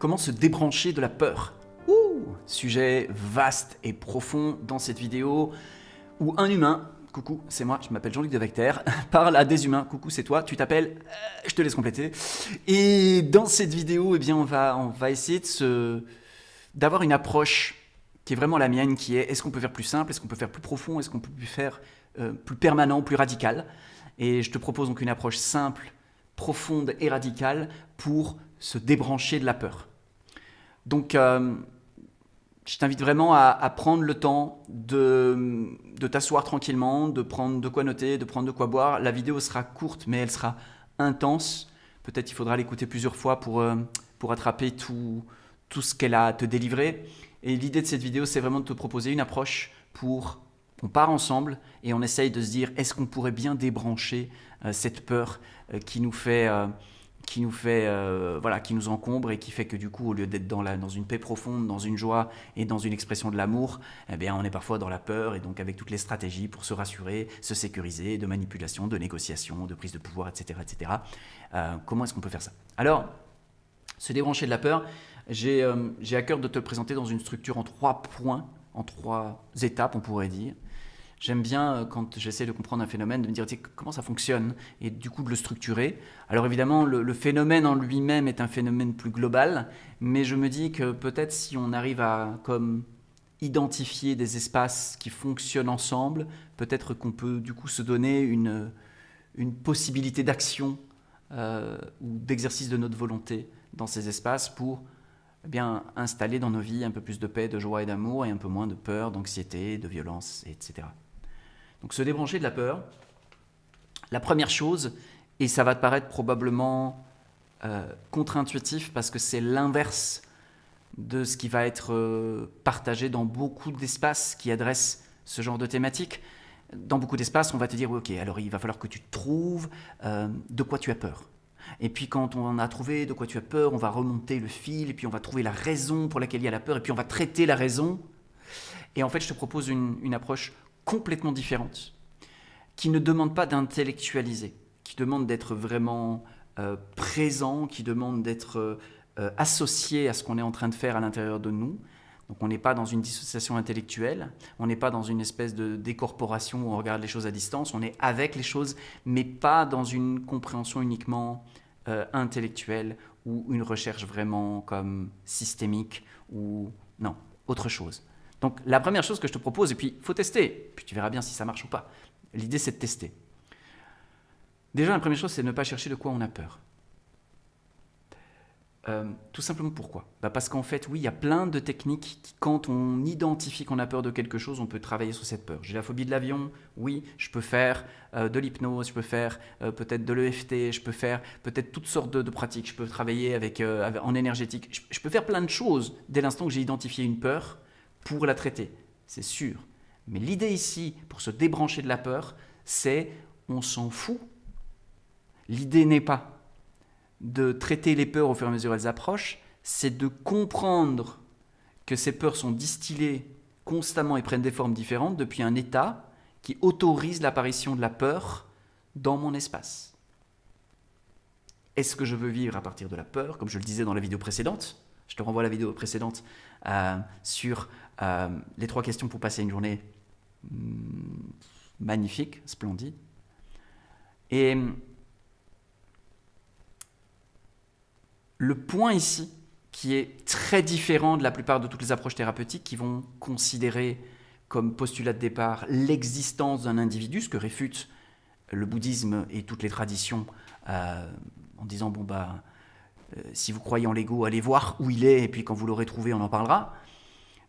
Comment se débrancher de la peur? Sujet vaste et profond dans cette vidéo où un humain, coucou, c'est moi, je m'appelle Jean-Luc Devecter, parle à des humains, coucou, c'est toi, tu t'appelles, je te laisse compléter. Et dans cette vidéo, eh bien, on va essayer d'avoir une approche qui est vraiment la mienne, qui est-ce qu'on peut faire plus simple, est-ce qu'on peut faire plus profond, est-ce qu'on peut faire plus permanent, plus radical. Et je te propose donc une approche simple, profonde et radicale pour se débrancher de la peur. Donc, je t'invite vraiment à prendre le temps de t'asseoir tranquillement, de prendre de quoi noter, de prendre de quoi boire. La vidéo sera courte, mais elle sera intense. Peut-être il faudra l'écouter plusieurs fois pour attraper tout ce qu'elle a à te délivrer. Et l'idée de cette vidéo, c'est vraiment de te proposer une approche pour... On part ensemble et on essaye de se dire, est-ce qu'on pourrait bien débrancher cette peur qui nous encombre et qui fait que du coup, au lieu d'être dans une paix profonde, dans une joie et dans une expression de l'amour, eh bien, on est parfois dans la peur et donc avec toutes les stratégies pour se rassurer, se sécuriser, de manipulation, de négociation, de prise de pouvoir, etc. etc. Comment est-ce qu'on peut faire ça? Alors, se débrancher de la peur, j'ai à cœur de te le présenter dans une structure en 3 points, en 3 étapes, on pourrait dire. J'aime bien, quand j'essaie de comprendre un phénomène, de me dire comment ça fonctionne et du coup de le structurer. Alors évidemment, le phénomène en lui-même est un phénomène plus global, mais je me dis que peut-être si on arrive à identifier des espaces qui fonctionnent ensemble, peut-être qu'on peut du coup se donner une possibilité d'action ou d'exercice de notre volonté dans ces espaces pour installer dans nos vies un peu plus de paix, de joie et d'amour et un peu moins de peur, d'anxiété, de violence, etc. Donc se débrancher de la peur, la première chose, et ça va te paraître probablement contre-intuitif parce que c'est l'inverse de ce qui va être partagé dans beaucoup d'espaces qui adressent ce genre de thématique. Dans beaucoup d'espaces, on va te dire, ok, alors il va falloir que tu trouves de quoi tu as peur. Et puis quand on a trouvé de quoi tu as peur, on va remonter le fil, et puis on va trouver la raison pour laquelle il y a la peur, et puis on va traiter la raison. Et en fait, je te propose une approche complètement différente, qui ne demande pas d'intellectualiser, qui demande d'être vraiment présent, qui demande d'être associé à ce qu'on est en train de faire à l'intérieur de nous. Donc on n'est pas dans une dissociation intellectuelle, on n'est pas dans une espèce de décorporation où on regarde les choses à distance, on est avec les choses, mais pas dans une compréhension uniquement intellectuelle ou une recherche vraiment comme systémique ou non, autre chose. Donc la première chose que je te propose, et puis il faut tester, puis tu verras bien si ça marche ou pas. L'idée c'est de tester. Déjà la première chose c'est de ne pas chercher de quoi on a peur. Tout simplement pourquoi? Parce qu'en fait, oui, il y a plein de techniques qui, quand on identifie qu'on a peur de quelque chose, on peut travailler sur cette peur. J'ai la phobie de l'avion, oui, je peux faire de l'hypnose, je peux faire peut-être de l'EFT, je peux faire peut-être toutes sortes de pratiques, je peux travailler en énergétique, je peux faire plein de choses dès l'instant que j'ai identifié une peur pour la traiter, c'est sûr. Mais l'idée ici, pour se débrancher de la peur, c'est on s'en fout. L'idée n'est pas de traiter les peurs au fur et à mesure qu'elles approchent, c'est de comprendre que ces peurs sont distillées constamment et prennent des formes différentes depuis un état qui autorise l'apparition de la peur dans mon espace. Est-ce que je veux vivre à partir de la peur, comme je le disais dans la vidéo précédente? Je te renvoie à la vidéo précédente sur les 3 questions pour passer une journée magnifique, splendide. Et le point ici, qui est très différent de la plupart de toutes les approches thérapeutiques qui vont considérer comme postulat de départ l'existence d'un individu, ce que réfute le bouddhisme et toutes les traditions en disant si vous croyez en l'ego, allez voir où il est et puis quand vous l'aurez trouvé, on en parlera.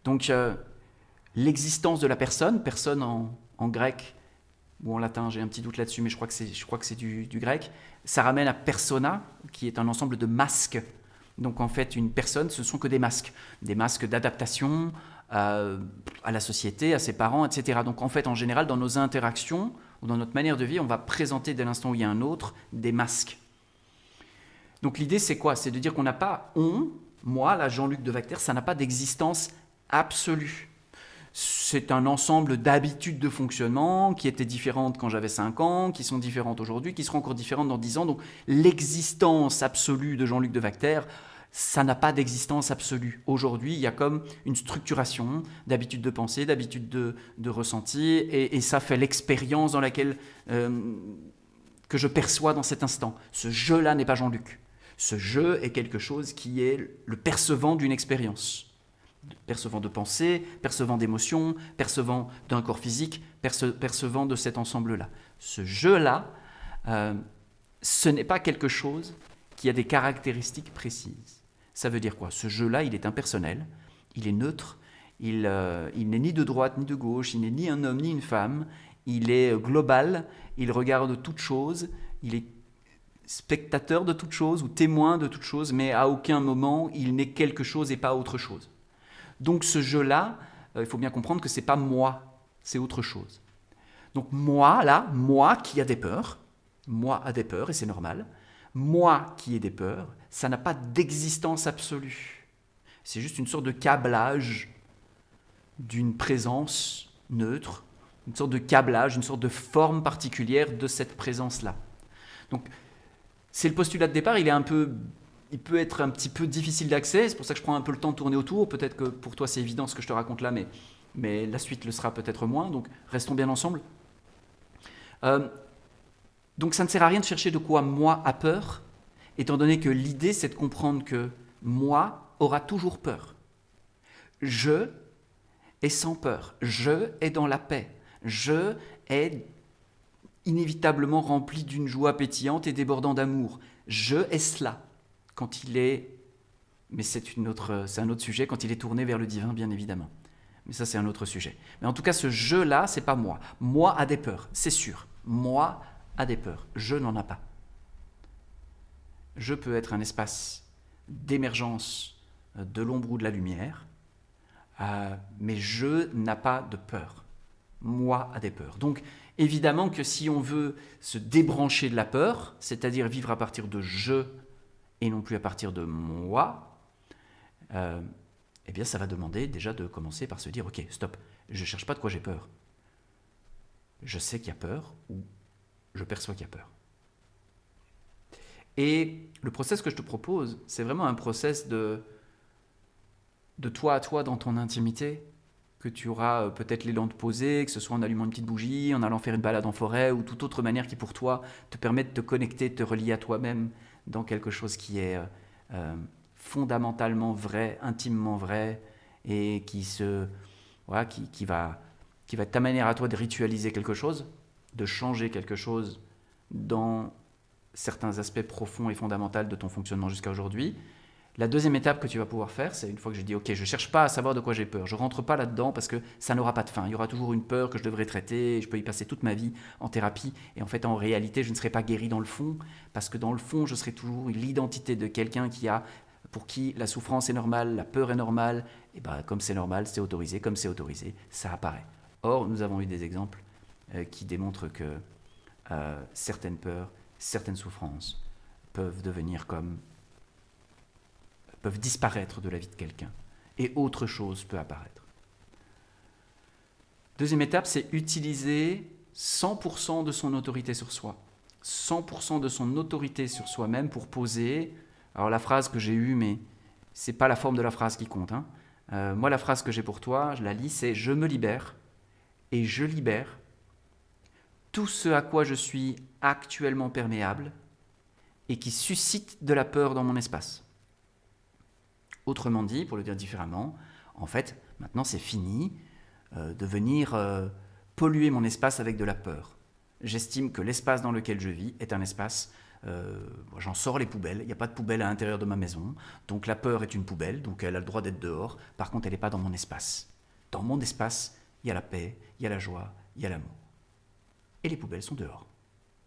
Donc l'existence de la personne en grec ou en latin, j'ai un petit doute là-dessus, mais je crois que c'est du grec, ça ramène à persona, qui est un ensemble de masques. Donc en fait, une personne, ce ne sont que des masques d'adaptation à la société, à ses parents, etc. Donc en fait, en général, dans nos interactions ou dans notre manière de vivre, on va présenter dès l'instant où il y a un autre, des masques. Donc l'idée, c'est quoi? C'est de dire qu'on n'a pas, moi, là, Jean-Luc Devecter, ça n'a pas d'existence absolue. C'est un ensemble d'habitudes de fonctionnement qui étaient différentes quand j'avais 5 ans, qui sont différentes aujourd'hui, qui seront encore différentes dans 10 ans. Donc l'existence absolue de Jean-Luc Devecter, ça n'a pas d'existence absolue. Aujourd'hui, il y a comme une structuration d'habitude de pensée, d'habitude de ressenti, et ça fait l'expérience dans laquelle que je perçois dans cet instant. Ce jeu-là n'est pas Jean-Luc. Ce jeu est quelque chose qui est le percevant d'une expérience. Percevant de pensée, percevant d'émotions, percevant d'un corps physique, percevant de cet ensemble-là. Ce jeu-là, ce n'est pas quelque chose qui a des caractéristiques précises. Ça veut dire quoi? Ce jeu-là, il est impersonnel, il est neutre, il n'est ni de droite ni de gauche, il n'est ni un homme ni une femme, il est global, il regarde toute chose, il est spectateur de toute chose ou témoin de toute chose, mais à aucun moment il n'est quelque chose et pas autre chose. Donc ce jeu-là, il faut bien comprendre que ce n'est pas moi, c'est autre chose. Donc moi, là, moi qui a des peurs, moi a des peurs et c'est normal, moi qui ai des peurs, ça n'a pas d'existence absolue. C'est juste une sorte de câblage d'une présence neutre, une sorte de câblage, une sorte de forme particulière de cette présence-là. Donc, c'est le postulat de départ, il peut être un petit peu difficile d'accès, c'est pour ça que je prends un peu le temps de tourner autour, peut-être que pour toi c'est évident ce que je te raconte là, mais la suite le sera peut-être moins, donc restons bien ensemble. Donc ça ne sert à rien de chercher de quoi moi a peur, étant donné que l'idée c'est de comprendre que moi aura toujours peur. Je est sans peur, je est dans la paix, je est inévitablement rempli d'une joie pétillante et débordant d'amour. Je est cela quand il est, mais c'est un autre sujet, quand il est tourné vers le divin bien évidemment. Mais ça c'est un autre sujet. Mais en tout cas ce je-là c'est pas moi. Moi a des peurs, c'est sûr. Moi a des peurs, je n'en ai pas. Je peux être un espace d'émergence de l'ombre ou de la lumière, mais je n'a pas de peur. Moi a des peurs. Donc évidemment que si on veut se débrancher de la peur, c'est-à-dire vivre à partir de je et non plus à partir de moi, eh bien ça va demander déjà de commencer par se dire ok, stop, je ne cherche pas de quoi j'ai peur. Je sais qu'il y a peur ou je perçois qu'il y a peur. Et le process que je te propose, c'est vraiment un process de toi à toi dans ton intimité, que tu auras peut-être l'élan de poser, que ce soit en allumant une petite bougie, en allant faire une balade en forêt ou toute autre manière qui pour toi te permet de te connecter, de te relier à toi-même dans quelque chose qui est fondamentalement vrai, intimement vrai et qui va être ta manière à toi de ritualiser quelque chose, de changer quelque chose dans certains aspects profonds et fondamentaux de ton fonctionnement jusqu'à aujourd'hui. La deuxième étape que tu vas pouvoir faire, c'est une fois que j'ai dit ok, je ne cherche pas à savoir de quoi j'ai peur, je ne rentre pas là-dedans parce que ça n'aura pas de fin. Il y aura toujours une peur que je devrais traiter, je peux y passer toute ma vie en thérapie et en fait en réalité je ne serai pas guéri dans le fond parce que dans le fond je serai toujours l'identité de quelqu'un pour qui la souffrance est normale, la peur est normale, et ben comme c'est normal, c'est autorisé, comme c'est autorisé, ça apparaît. Or, nous avons eu des exemples qui démontrent que certaines peurs, certaines souffrances peuvent disparaître de la vie de quelqu'un et autre chose peut apparaître. Deuxième étape, c'est utiliser 100% de son autorité sur soi, 100% de son autorité sur soi-même pour poser. Alors la phrase que j'ai eue, mais c'est pas la forme de la phrase qui compte. Moi, la phrase que j'ai pour toi, je la lis, c'est « Je me libère et je libère tout ce à quoi je suis actuellement perméable et qui suscite de la peur dans mon espace. » Autrement dit, pour le dire différemment, en fait, maintenant c'est fini de venir polluer mon espace avec de la peur. J'estime que l'espace dans lequel je vis est un espace, j'en sors les poubelles, il n'y a pas de poubelle à l'intérieur de ma maison, donc la peur est une poubelle, donc elle a le droit d'être dehors, par contre elle n'est pas dans mon espace. Dans mon espace, il y a la paix, il y a la joie, il y a l'amour. Et les poubelles sont dehors.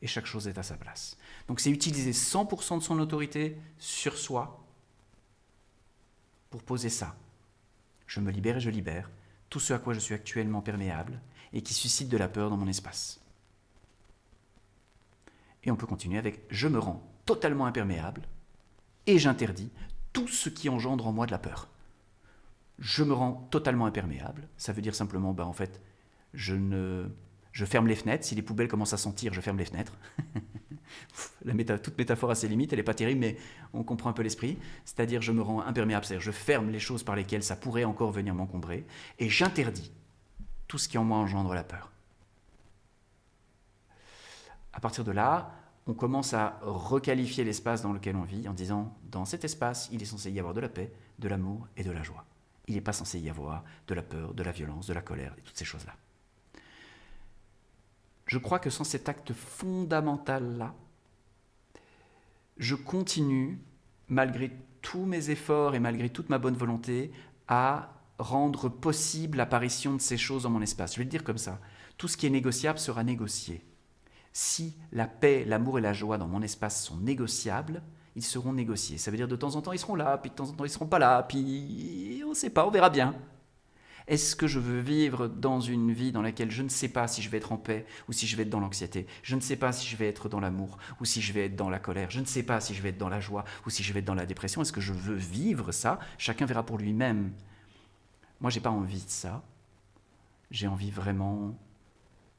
Et chaque chose est à sa place. Donc c'est utiliser 100% de son autorité sur soi pour poser ça. Je me libère et je libère tout ce à quoi je suis actuellement perméable et qui suscite de la peur dans mon espace. Et on peut continuer avec « je me rends totalement imperméable et j'interdis tout ce qui engendre en moi de la peur ». Je me rends totalement imperméable, ça veut dire simplement, en fait, je ferme les fenêtres, si les poubelles commencent à sentir, je ferme les fenêtres. Toute métaphore a ses limites, elle n'est pas terrible, mais on comprend un peu l'esprit. C'est-à-dire, je me rends imperméable, c'est-à-dire je ferme les choses par lesquelles ça pourrait encore venir m'encombrer, et j'interdis tout ce qui en moi engendre la peur. À partir de là, on commence à requalifier l'espace dans lequel on vit en disant, dans cet espace, il est censé y avoir de la paix, de l'amour et de la joie. Il n'est pas censé y avoir de la peur, de la violence, de la colère et toutes ces choses-là. Je crois que sans cet acte fondamental-là, je continue, malgré tous mes efforts et malgré toute ma bonne volonté, à rendre possible l'apparition de ces choses dans mon espace. Je vais le dire comme ça. Tout ce qui est négociable sera négocié. Si la paix, l'amour et la joie dans mon espace sont négociables, ils seront négociés. Ça veut dire de temps en temps ils seront là, puis de temps en temps ils ne seront pas là, puis on ne sait pas, on verra bien. Est-ce que je veux vivre dans une vie dans laquelle je ne sais pas si je vais être en paix ou si je vais être dans l'anxiété? Je ne sais pas si je vais être dans l'amour ou si je vais être dans la colère. Je ne sais pas si je vais être dans la joie ou si je vais être dans la dépression. Est-ce que je veux vivre ça? Chacun verra pour lui-même. Moi, je n'ai pas envie de ça. J'ai envie vraiment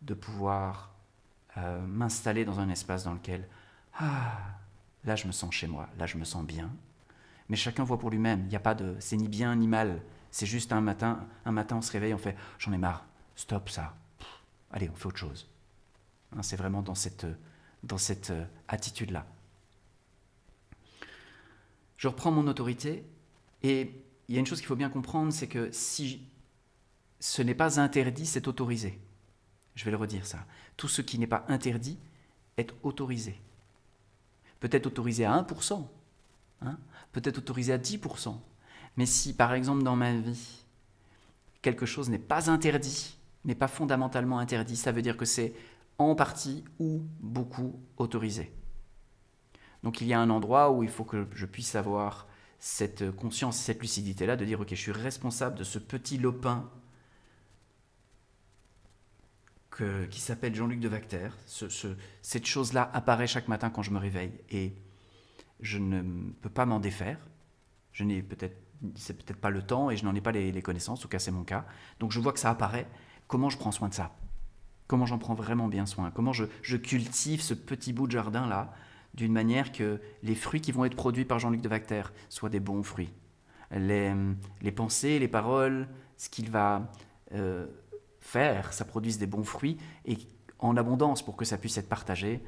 de pouvoir m'installer dans un espace dans lequel, là je me sens chez moi, là je me sens bien. Mais chacun voit pour lui-même. Il n'y a pas de, c'est ni bien ni mal. C'est juste un matin on se réveille, on fait « j'en ai marre, stop ça, allez, on fait autre chose ». C'est vraiment dans cette attitude-là. Je reprends mon autorité et il y a une chose qu'il faut bien comprendre, c'est que si ce n'est pas interdit, c'est autorisé. Je vais le redire ça. Tout ce qui n'est pas interdit est autorisé. Peut-être autorisé à 1%, peut-être autorisé à 10%. Mais si, par exemple, dans ma vie, quelque chose n'est pas interdit, n'est pas fondamentalement interdit, ça veut dire que c'est en partie ou beaucoup autorisé. Donc il y a un endroit où il faut que je puisse avoir cette conscience, cette lucidité-là, de dire « Ok, je suis responsable de ce petit lopin qui s'appelle Jean-Luc de Vacter. Cette chose-là apparaît chaque matin quand je me réveille et je ne peux pas m'en défaire. C'est peut-être pas le temps et je n'en ai pas les connaissances, en tout cas c'est mon cas. Donc je vois que ça apparaît. Comment je prends soin de ça? Comment j'en prends vraiment bien soin? Comment je cultive ce petit bout de jardin-là d'une manière que les fruits qui vont être produits par Jean-Luc de Vacter soient des bons fruits? Les pensées, les paroles, ce qu'il va faire, ça produise des bons fruits et en abondance pour que ça puisse être partagé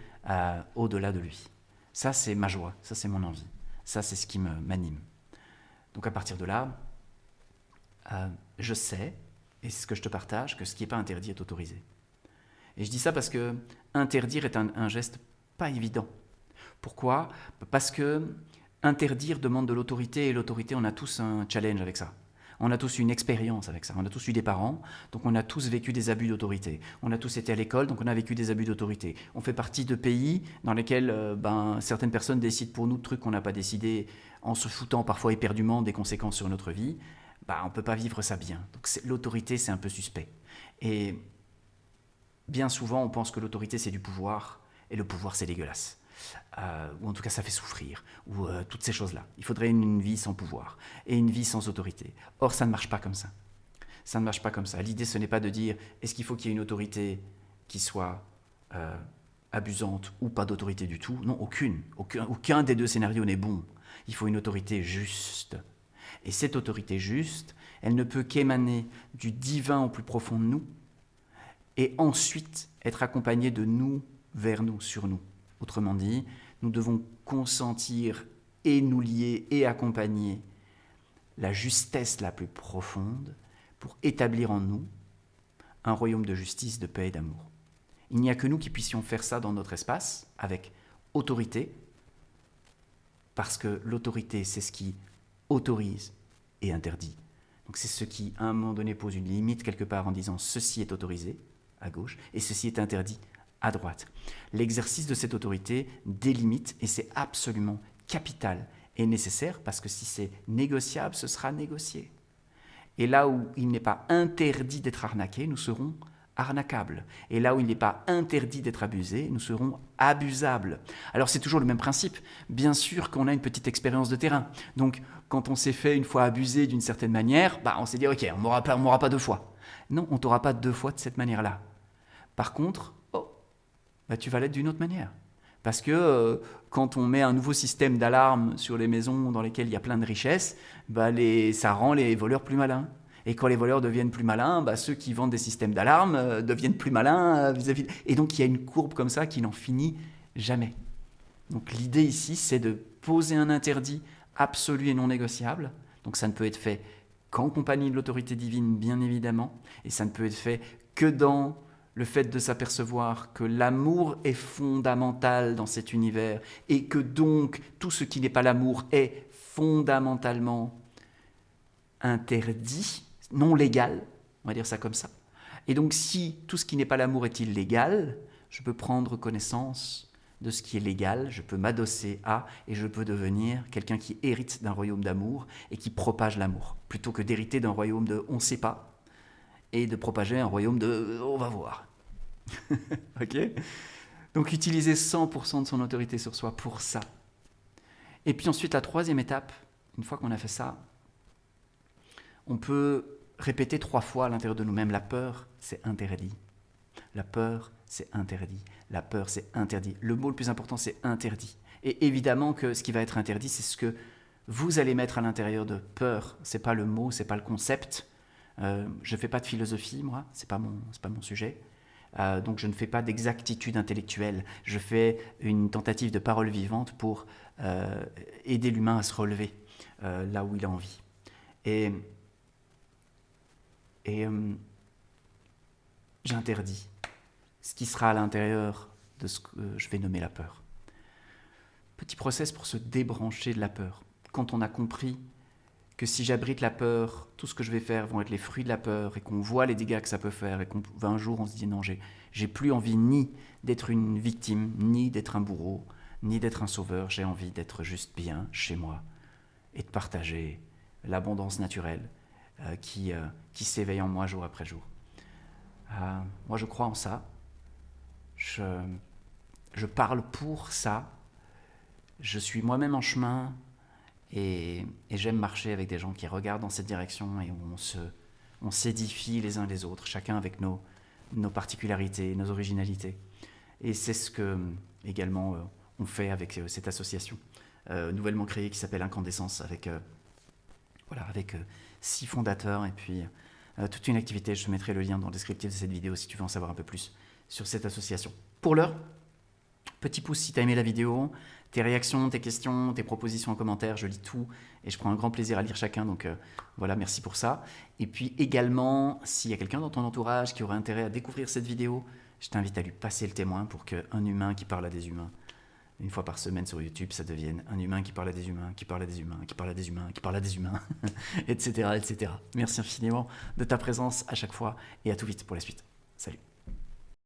au-delà de lui. Ça, c'est ma joie, ça, c'est mon envie. Ça, c'est ce qui m'anime. Donc à partir de là, je sais, et c'est ce que je te partage, que ce qui n'est pas interdit est autorisé. Et je dis ça parce que interdire est un geste pas évident. Pourquoi? Parce que interdire demande de l'autorité, et l'autorité, on a tous un challenge avec ça. On a tous une expérience avec ça, on a tous eu des parents, donc on a tous vécu des abus d'autorité. On a tous été à l'école, donc on a vécu des abus d'autorité. On fait partie de pays dans lesquels certaines personnes décident pour nous de trucs qu'on n'a pas décidé en se foutant parfois éperdument des conséquences sur notre vie. On ne peut pas vivre ça bien. Donc l'autorité, c'est un peu suspect. Et bien souvent, on pense que l'autorité, c'est du pouvoir, et le pouvoir, c'est dégueulasse. Ou en tout cas ça fait souffrir, ou toutes ces choses-là. Il faudrait une vie sans pouvoir, et une vie sans autorité. Or, ça ne marche pas comme ça. Ça ne marche pas comme ça. L'idée, ce n'est pas de dire, est-ce qu'il faut qu'il y ait une autorité qui soit abusante, ou pas d'autorité du tout? Non, aucun des deux scénarios n'est bon. Il faut une autorité juste. Et cette autorité juste, elle ne peut qu'émaner du divin au plus profond de nous, et ensuite être accompagnée de nous vers nous, sur nous. Autrement dit, nous devons consentir et nous lier et accompagner la justesse la plus profonde pour établir en nous un royaume de justice, de paix et d'amour. Il n'y a que nous qui puissions faire ça dans notre espace, avec autorité, parce que l'autorité, c'est ce qui autorise et interdit. Donc c'est ce qui, à un moment donné, pose une limite quelque part en disant « ceci est autorisé » à gauche et « ceci est interdit » à droite. L'exercice de cette autorité délimite et c'est absolument capital et nécessaire parce que si c'est négociable, ce sera négocié. Et là où il n'est pas interdit d'être arnaqué, nous serons arnaquables. Et là où il n'est pas interdit d'être abusé, nous serons abusables. Alors c'est toujours le même principe. Bien sûr qu'on a une petite expérience de terrain. Donc quand on s'est fait une fois abuser d'une certaine manière, on s'est dit ok, on ne m'aura pas deux fois. Non, on ne t'aura pas deux fois de cette manière-là. Par contre, tu vas l'être d'une autre manière. Parce que quand on met un nouveau système d'alarme sur les maisons dans lesquelles il y a plein de richesses, ça rend les voleurs plus malins. Et quand les voleurs deviennent plus malins, ceux qui vendent des systèmes d'alarme deviennent plus malins vis-à-vis. Et donc il y a une courbe comme ça qui n'en finit jamais. Donc l'idée ici, c'est de poser un interdit absolu et non négociable. Donc ça ne peut être fait qu'en compagnie de l'autorité divine, bien évidemment. Et ça ne peut être fait que dans le fait de s'apercevoir que l'amour est fondamental dans cet univers et que donc tout ce qui n'est pas l'amour est fondamentalement interdit, non légal, on va dire ça comme ça. Et donc si tout ce qui n'est pas l'amour est illégal, je peux prendre connaissance de ce qui est légal, je peux m'adosser à et je peux devenir quelqu'un qui hérite d'un royaume d'amour et qui propage l'amour, plutôt que d'hériter d'un royaume de on ne sait pas et de propager un royaume de on va voir. Ok ? Donc utiliser 100% de son autorité sur soi pour ça. Et puis ensuite, la troisième étape, une fois qu'on a fait ça, on peut répéter 3 fois à l'intérieur de nous-mêmes, la peur, c'est interdit. La peur, c'est interdit. La peur, c'est interdit. Le mot le plus important, c'est interdit. Et évidemment que ce qui va être interdit, c'est ce que vous allez mettre à l'intérieur de peur. C'est pas le mot, c'est pas le concept. Je fais pas de philosophie, moi, c'est pas mon sujet. Donc je ne fais pas d'exactitude intellectuelle. Je fais une tentative de parole vivante pour aider l'humain à se relever là où il a envie. Et j'interdis ce qui sera à l'intérieur de ce que je vais nommer la peur. Petit process pour se débrancher de la peur. Quand on a compris que si j'abrite la peur, tout ce que je vais faire vont être les fruits de la peur et qu'on voit les dégâts que ça peut faire et qu'un jour on se dit non, j'ai plus envie ni d'être une victime, ni d'être un bourreau, ni d'être un sauveur, j'ai envie d'être juste bien chez moi et de partager l'abondance naturelle qui s'éveille en moi jour après jour. Moi je crois en ça, je parle pour ça, je suis moi-même en chemin et j'aime marcher avec des gens qui regardent dans cette direction et on s'édifie les uns les autres, chacun avec nos particularités, nos originalités. Et c'est ce que également on fait avec cette association nouvellement créée qui s'appelle Incandescence avec 6 fondateurs et puis toute une activité. Je te mettrai le lien dans le descriptif de cette vidéo si tu veux en savoir un peu plus sur cette association. Pour l'heure, petit pouce si tu as aimé la vidéo, tes réactions, tes questions, tes propositions en commentaire, je lis tout et je prends un grand plaisir à lire chacun, donc voilà, merci pour ça. Et puis également, s'il y a quelqu'un dans ton entourage qui aurait intérêt à découvrir cette vidéo, je t'invite à lui passer le témoin pour qu'un humain qui parle à des humains, une fois par semaine sur YouTube, ça devienne un humain qui parle à des humains, qui parle à des humains, qui parle à des humains, qui parle à des humains, etc., etc. Merci infiniment de ta présence à chaque fois et à tout vite pour la suite. Salut.